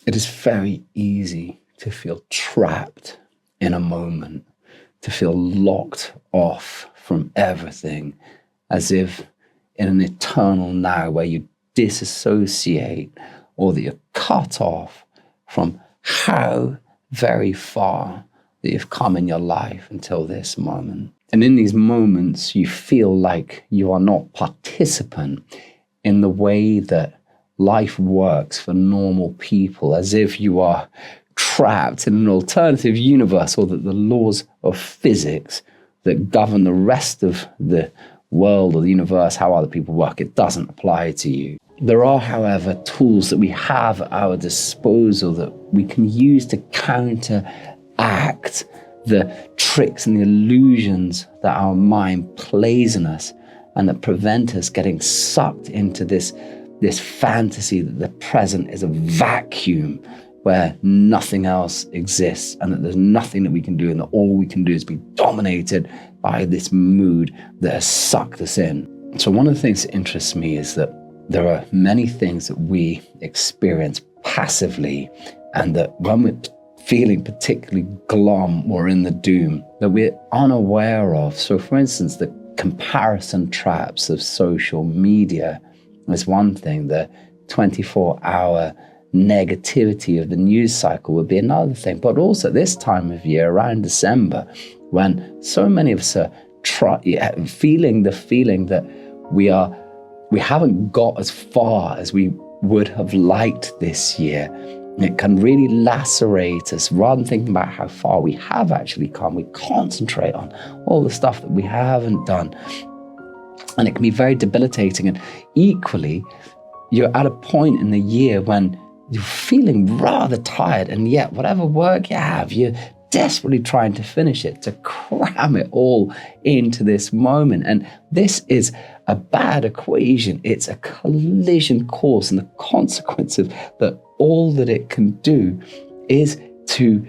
It is very easy to feel trapped in a moment, to feel locked off from everything, as if in an eternal now where you disassociate or that you're cut off from how very far that you've come in your life until this moment. And in these moments, you feel like you are not participant in the way that life works for normal people, as if you are trapped in an alternative universe, or that the laws of physics that govern the rest of the world or the universe, how other people work, it doesn't apply to you. There are, however, tools that we have at our disposal that we can use to counteract the tricks and the illusions that our mind plays on us, and that prevent us getting sucked into this fantasy that the present is a vacuum where nothing else exists, and that there's nothing that we can do, and that all we can do is be dominated by this mood that has sucked us in. So one of the things that interests me is that there are many things that we experience passively, and that when we're feeling particularly glum or in the doom, that we're unaware of. So for instance, the comparison traps of social media is one thing. The 24-hour negativity of the news cycle would be another thing. But also this time of year, around December, when so many of us are feeling the feeling that we haven't got as far as we would have liked this year. It can really lacerate us. Rather than thinking about how far we have actually come, we concentrate on all the stuff that we haven't done. And it can be very debilitating. And equally, you're at a point in the year when you're feeling rather tired, and yet whatever work you have, you're desperately trying to finish it, to cram it all into this moment. And this is a bad equation. It's a collision course, and the consequence of that, all that it can do is to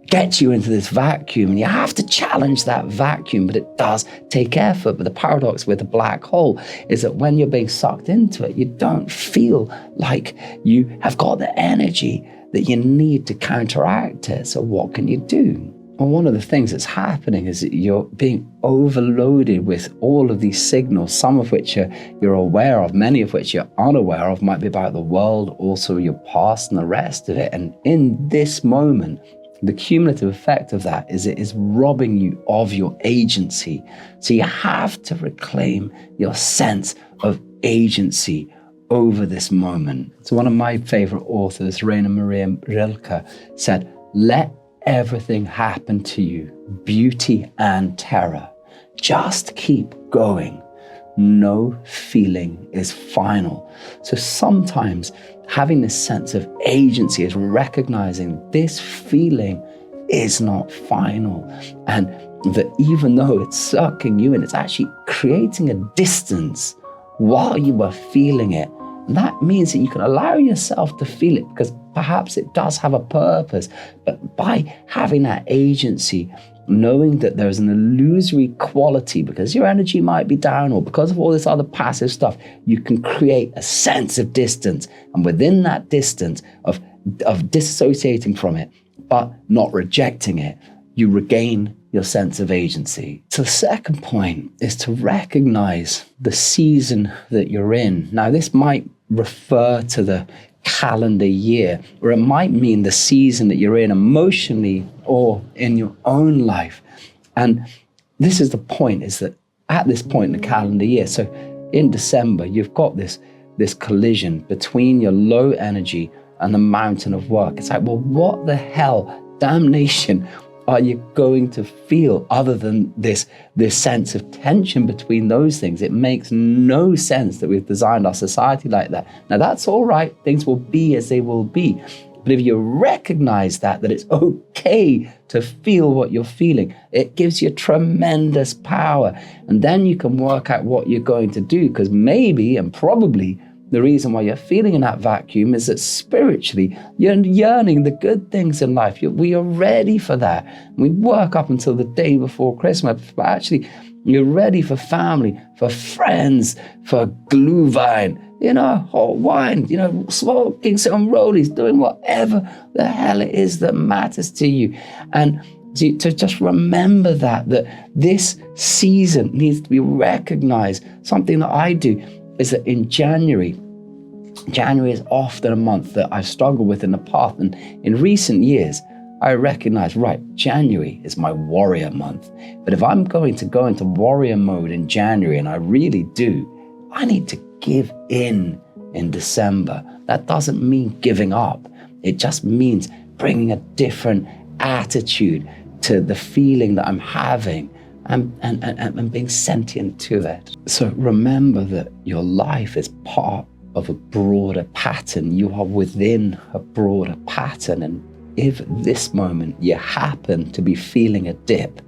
get you into this vacuum, and you have to challenge that vacuum, but it does take effort. But the paradox with a black hole is that when you're being sucked into it, you don't feel like you have got the energy that you need to counteract it. So what can you do? Well, one of the things that's happening is that you're being overloaded with all of these signals, some of which you're aware of, many of which you're unaware of, might be about the world, also your past and the rest of it. And in this moment, the cumulative effect of that is it is robbing you of your agency. So you have to reclaim your sense of agency over this moment. So one of my favorite authors, Rainer Maria Rilke, said, "Let everything happen to you, beauty and terror. Just keep going. No feeling is final." So sometimes having this sense of agency is recognizing this feeling is not final, and that even though it's sucking you in, it's actually creating a distance while you are feeling it. And that means that you can allow yourself to feel it, because perhaps it does have a purpose. But by having that agency, knowing that there's an illusory quality because your energy might be down, or because of all this other passive stuff, you can create a sense of distance. And within that distance of disassociating from it, but not rejecting it, you regain your sense of agency. So the second point is to recognize the season that you're in. Now, this might refer to the calendar year, or it might mean the season that you're in emotionally or in your own life. And this is the point, is that at this point in the calendar year, so in December, you've got this collision between your low energy and the mountain of work. It's like, well, what the hell, damnation, are you going to feel other than this sense of tension between those things? It makes no sense that we've designed our society like that. Now, that's all right. Things will be as they will be. But if you recognize that it's okay to feel what you're feeling, it gives you tremendous power. And then you can work out what you're going to do, because maybe and probably the reason why you're feeling in that vacuum is that spiritually you're yearning the good things in life. We are ready for that. We work up until the day before Christmas, but actually You're ready for family, for friends, for glühwein, hot wine, smoking some rollies, doing whatever the hell it is that matters to you. And to just remember that this season needs to be recognized. Something that I do is that in January is often a month that I've struggled with in the past. And in recent years, I recognize, right, January is my warrior month. But if I'm going to go into warrior mode in January, and I really do, I need to give in December. That doesn't mean giving up. It just means bringing a different attitude to the feeling that I'm having and being sentient to it. So remember that your life is part of a broader pattern. You are within a broader pattern. And if this moment you happen to be feeling a dip,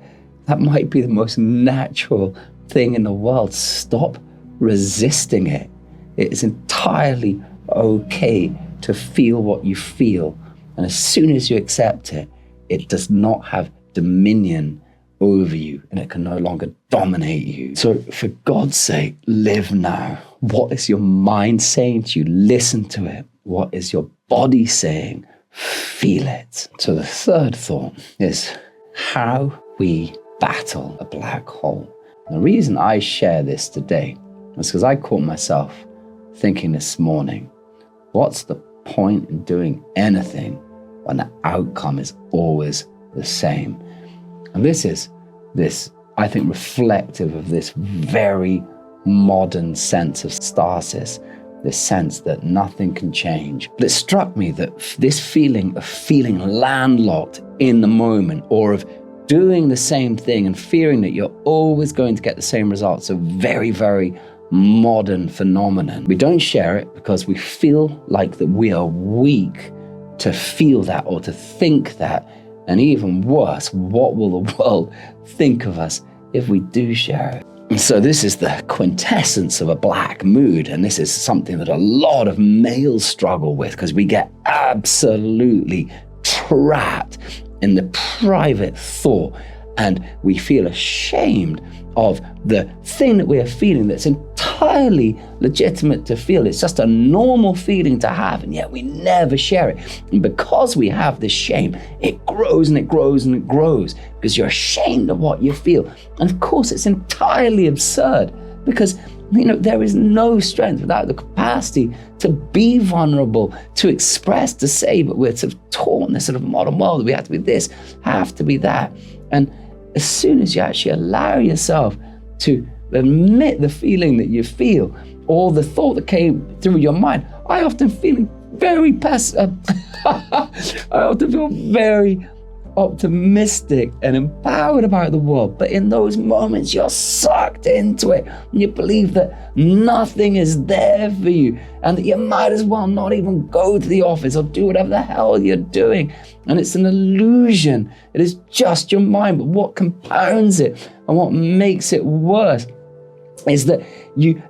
that might be the most natural thing in the world. Stop resisting it. It is entirely okay to feel what you feel. And as soon as you accept it, it does not have dominion over you, and it can no longer dominate you. So for God's sake, live now. What is your mind saying to you? Listen to it. What is your body saying? Feel it. So the third thought is how we battle a black hole. And the reason I share this today is because I caught myself thinking this morning, what's the point in doing anything when the outcome is always the same? And this is I think, reflective of this very modern sense of stasis, this sense that nothing can change. But it struck me that this feeling of feeling landlocked in the moment, or of doing the same thing and fearing that you're always going to get the same results, a very, very modern phenomenon. We don't share it because we feel like that we are weak to feel that or to think that. And even worse, what will the world think of us if we do share it? And so this is the quintessence of a black mood. And this is something that a lot of males struggle with, because we get absolutely trapped in the private thought, and we feel ashamed of the thing that we are feeling that's entirely legitimate to feel. It's just a normal feeling to have, and yet we never share it. And because we have this shame, it grows and it grows and it grows, because you're ashamed of what you feel. And of course, it's entirely absurd, because there is no strength without the capacity to be vulnerable, to express, to say. But we're sort of taught in this sort of modern world that we have to be this, have to be that. And as soon as you actually allow yourself to admit the feeling that you feel, or the thought that came through your mind, I often feel very optimistic and empowered about the world. But in those moments, you're sucked into it, and you believe that nothing is there for you, and that you might as well not even go to the office or do whatever the hell you're doing. And it's an illusion. It is just your mind. But what compounds it and what makes it worse is that you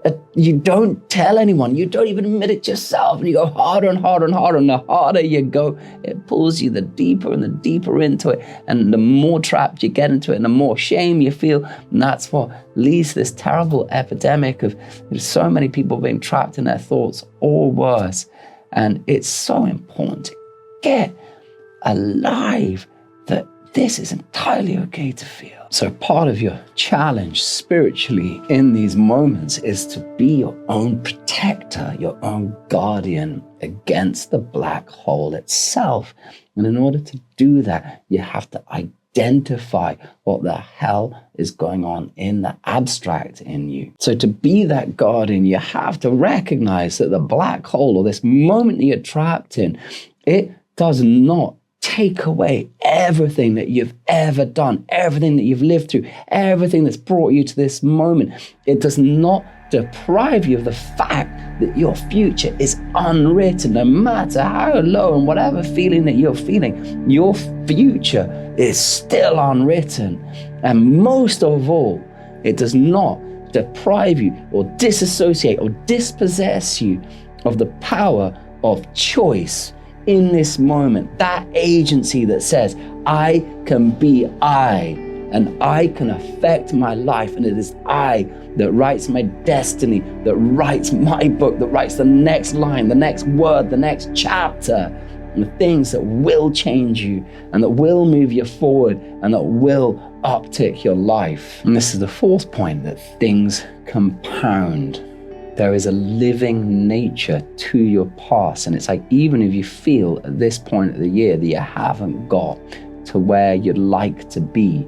don't tell anyone. You don't even admit it yourself. And you go harder and harder and harder. And the harder you go, it pulls you the deeper and the deeper into it. And the more trapped you get into it, and the more shame you feel. And that's what leads to this terrible epidemic of so many people being trapped in their thoughts, or worse. And it's so important to get alive that this is entirely okay to feel. So part of your challenge spiritually in these moments is to be your own protector, your own guardian against the black hole itself. And in order to do that, you have to identify what the hell is going on in the abstract in you. So to be that guardian, you have to recognize that the black hole, or this moment that you're trapped in, it does not take away everything that you've ever done, everything that you've lived through, everything that's brought you to this moment. It does not deprive you of the fact that your future is unwritten. No matter how low and whatever feeling that you're feeling, your future is still unwritten. And most of all, it does not deprive you or disassociate or dispossess you of the power of choice in this moment, that agency that says, I can be I, and I can affect my life, and it is I that writes my destiny, that writes my book, that writes the next line, the next word, the next chapter, and the things that will change you and that will move you forward and that will uptick your life. And this is the fourth point, that things compound. There is a living nature to your past. And it's like, even if you feel at this point of the year that you haven't got to where you'd like to be,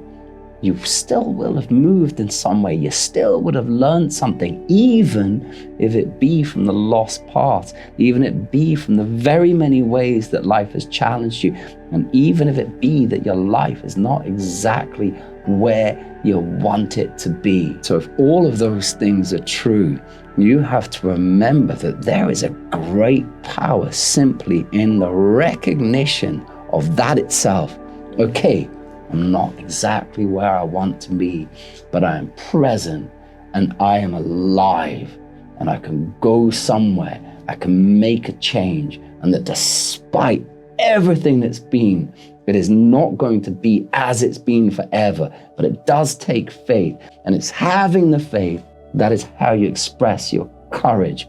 you still will have moved in some way. You still would have learned something, even if it be from the lost path, even if it be from the very many ways that life has challenged you, and even if it be that your life is not exactly where you want it to be. So if all of those things are true, you have to remember that there is a great power simply in the recognition of that itself. Okay, I'm not exactly where I want to be, but I am present and I am alive, and I can go somewhere, I can make a change, and that despite everything that's been, it is not going to be as it's been forever, but it does take faith, and it's having the faith that is how you express your courage,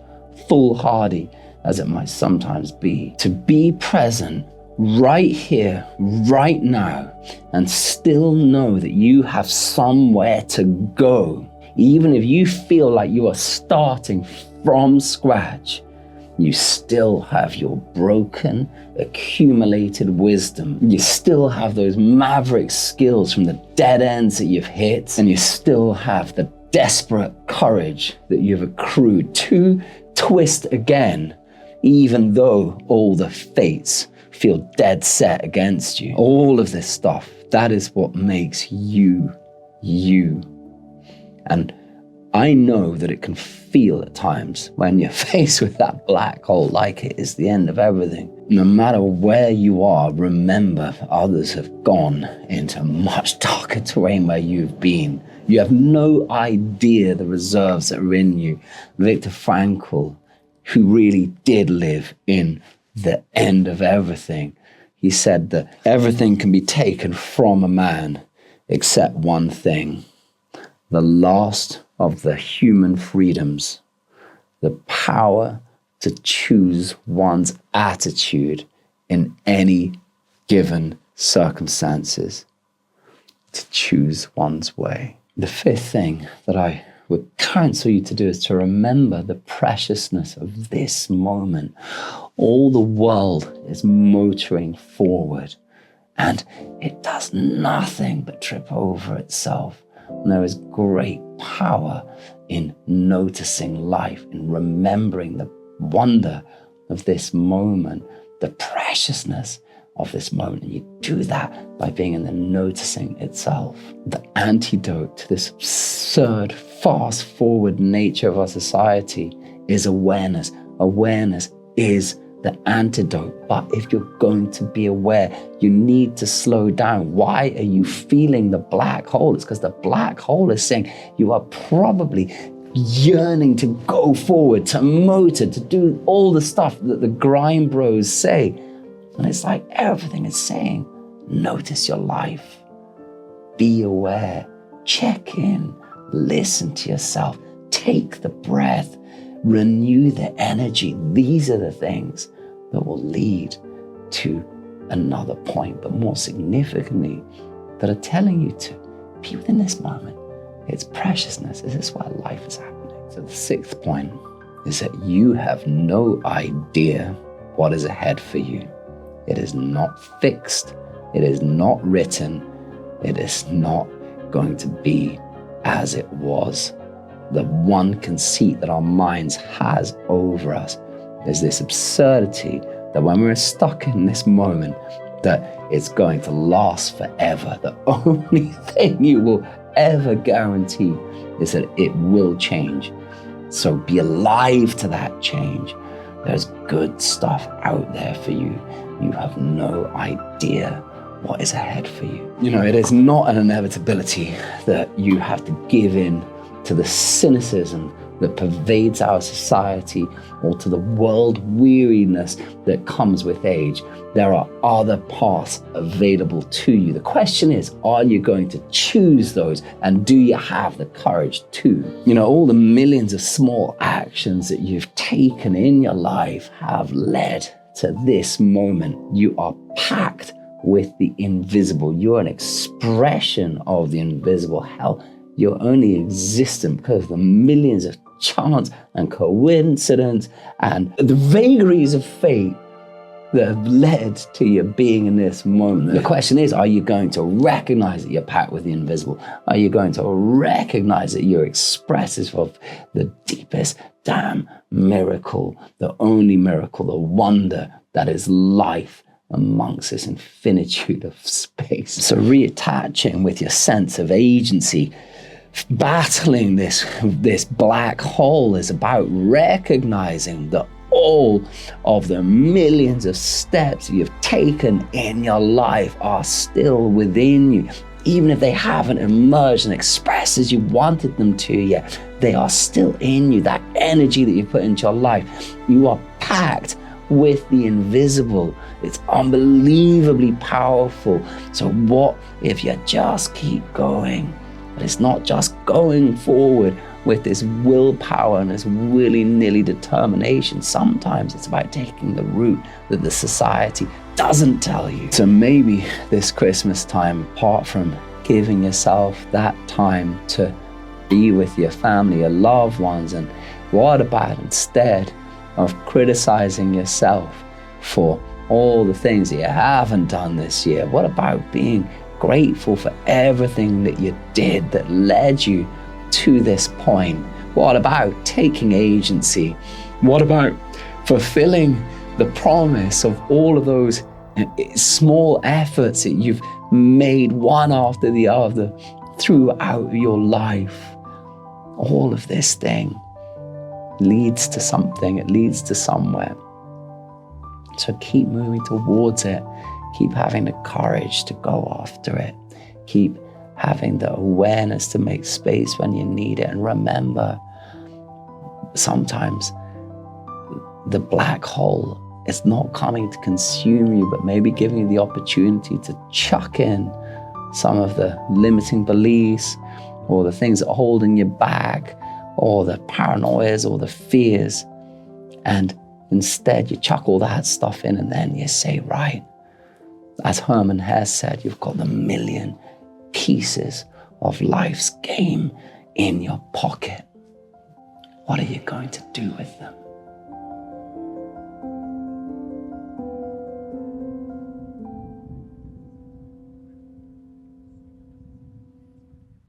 foolhardy as it might sometimes be. To be present right here, right now, and still know that you have somewhere to go. Even if you feel like you are starting from scratch, you still have your broken, accumulated wisdom. You still have those maverick skills from the dead ends that you've hit, and you still have the desperate courage that you've accrued to twist again, even though all the fates feel dead set against you. All of this stuff, that is what makes you, you. And I know that it can feel at times when you're faced with that black hole like it is the end of everything. No matter where you are, remember others have gone into much darker terrain where you've been. You have no idea the reserves that are in you. Viktor Frankl, who really did live in the end of everything, he said that everything can be taken from a man except one thing: the last of the human freedoms, the power to choose one's attitude in any given circumstances, to choose one's way. The fifth thing that I would counsel you to do is to remember the preciousness of this moment. All the world is motoring forward, and it does nothing but trip over itself. And there is great power in noticing life, in remembering the wonder of this moment, the preciousness of this moment. And you do that by being in the noticing itself. The antidote to this absurd, fast-forward nature of our society is awareness. Awareness is the antidote. But if you're going to be aware, you need to slow down. Why are you feeling the black hole? It's because the black hole is saying you are probably yearning to go forward, to motor, to do all the stuff that the grind bros say. And it's like everything is saying, notice your life, be aware, check in, listen to yourself, take the breath, renew the energy. These are the things that will lead to another point, but more significantly, that are telling you to be within this moment. Its preciousness. Is this where life is happening? So the sixth point is that you have no idea what is ahead for you. It is not fixed. It is not written. It is not going to be as it was. The one conceit that our minds has over us is this absurdity that when we're stuck in this moment, that it's going to last forever. The only thing you will ever guarantee is that it will change. So be alive to that change. There's good stuff out there for you. You have no idea what is ahead for you. You know, it is not an inevitability that you have to give in to the cynicism that pervades our society or to the world weariness that comes with age. There are other paths available to you. The question is, are you going to choose those, and do you have the courage to? You know, all the millions of small actions that you've taken in your life have led to this moment. You are packed with the invisible. You're an expression of the invisible. Hell, you're only existent because of the millions of chance and coincidence and the vagaries of fate that have led to you being in this moment. The question is, are you going to recognize that you're packed with the invisible? Are you going to recognize that you're expressive of the deepest damn miracle, the only miracle, the wonder that is life amongst this infinitude of space? So reattaching with your sense of agency, battling this black hole, is about recognizing that all of the millions of steps you've taken in your life are still within you. Even if they haven't emerged and expressed as you wanted them to yet, they are still in you. That energy that you put into your life, you are packed with the invisible. It's unbelievably powerful. So what if you just keep going? But it's not just going forward with this willpower and this willy-nilly determination. Sometimes it's about taking the route that the society doesn't tell you. So maybe this Christmas time, apart from giving yourself that time to be with your family, your loved ones, and what about instead of criticizing yourself for all the things that you haven't done this year, what about being grateful for everything that you did that led you to this point? What about taking agency? What about fulfilling the promise of all of those small efforts that you've made one after the other throughout your life? All of this thing leads to something, it leads to somewhere. So keep moving towards it. Keep having the courage to go after it. Keep having the awareness to make space when you need it. And remember, sometimes the black hole is not coming to consume you, but maybe giving you the opportunity to chuck in some of the limiting beliefs or the things that are holding you back or the paranoias or the fears. And instead you chuck all that stuff in and then you say, right, as Herman Hesse said, you've got the million pieces of life's game in your pocket. What are you going to do with them?